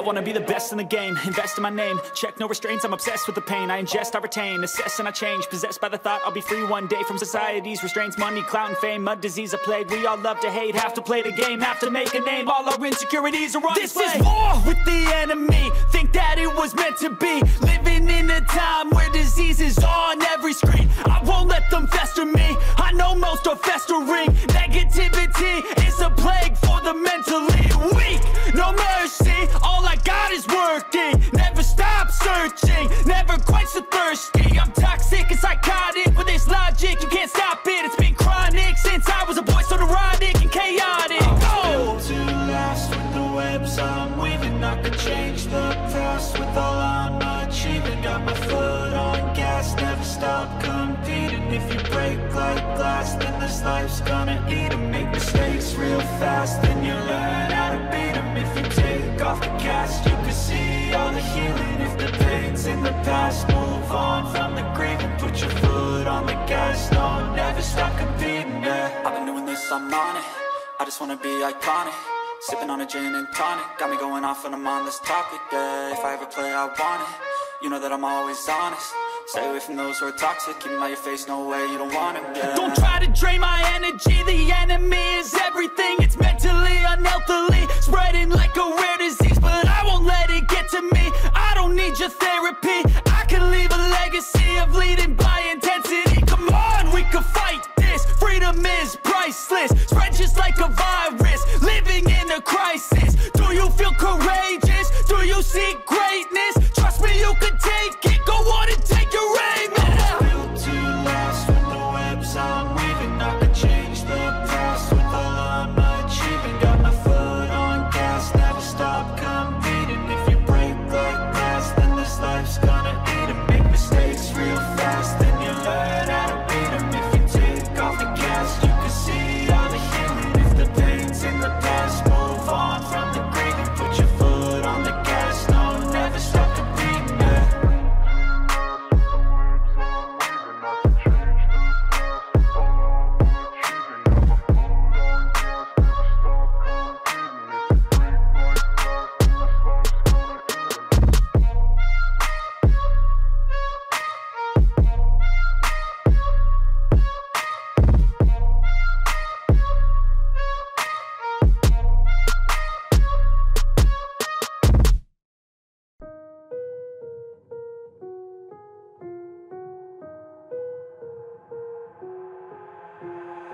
I wanna be the best in the game, invest in my name, check no restraints, I'm obsessed with the pain. I ingest, I retain, assess and I change, possessed by the thought I'll be free one day from society's restraints. Money, clout and fame, mud, disease, a plague. We all love to hate, have to play the game, have to make a name. All our insecurities are on display. This is war with the enemy, think that it was meant to be. Living in a time where disease is on every screen. I won't let them fester me, I know most are festering. Negativity is a plague for the mentally weak. No mercy, all I got is working. Never stop searching, never quite so thirsty. I'm toxic and psychotic with this logic, you can't stop it. It's been chronic since I was a boy, so neurotic and chaotic. Built to last with the webs I'm weaving. I could change the past with all I'm achieving. Got my foot on gas, never stop competing. If you break like glass, then this life's gonna eat 'em. Make mistakes real fast, then you learn how to beat 'em. If you take off the cast, you can see all the healing. If the pain's in the past, move on from the grieving. Put your foot on the gas, no, never stop competing, yeah. I've been doing this, I'm on it, I just wanna be iconic. Sipping on a gin and tonic, got me going off when I'm on this topic, yeah. If I ever play, I want it, you know that I'm always honest. Stay away from those who are toxic, keep them out your face, no way, you don't want it, yeah. Don't try to drain my energy, the enemy is everything. It's mentally, unhealthily, spreading like a rare disease. But I won't let it get to me, I don't need your therapy. I can leave a legacy of leading by intensity. Come on, we can fight this, freedom is priceless. Spread just like a virus, living in a crisis. Do you feel courageous? Do you see greatness? Trust me, you can take it, go on and take your aim, yeah. Built to last with the webs I'm weaving. I could change the past with all I'm achieving. Got my foot on gas, never stop competing. If you break like glass, then this life's gonna eat 'em. Make mistakes real fast, then you learn how to beat 'em. If you take off the gas, you can see all the healing. If the pain's in the past, move on from the grieving. Put your foot on the gas, no, never stop competing, yeah.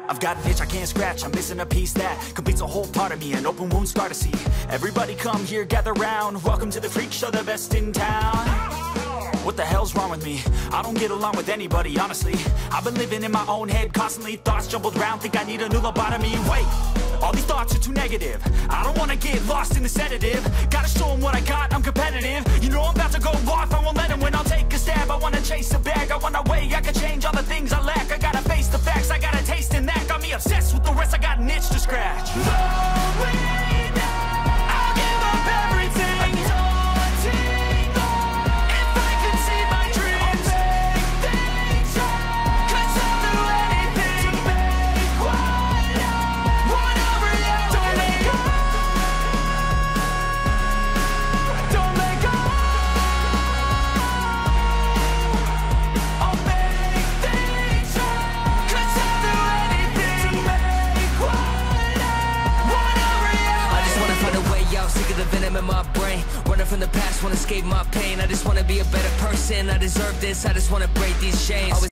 I've got an itch I can't scratch, I'm missing a piece that completes a whole part of me, an open wound scar to see. Everybody come here, gather round, welcome to the freak show, the best in town. What the hell's wrong with me? I don't get along with anybody, honestly. I've been living in my own head constantly, thoughts jumbled around, think I need a new lobotomy. Wait, all these thoughts are too negative, I don't wanna get lost in the sedative. Gotta show them what I got, I'm competitive. You know I'm about to go off, I won't let them win, I'll take a stab. I wanna chase a bag, I wanna weigh, I can change all the things I lack. I gotta face the facts, I got a taste in that. Got me obsessed with the rest, I got an itch to scratch. No way now, I'll give up everything. Daunting thought, if I could see my dreams, I'll make things right. 'Cause I'll do anything to make what I want a reality. Don't let go, don't let go. I'll make things right. 'Cause I'll do anything to make what I want a reality. I just wanna find a way out, sick of the venom in my brain. Running from the past, wanna escape my pain. I just wanna be a better person, I deserve this, I just wanna break these chains.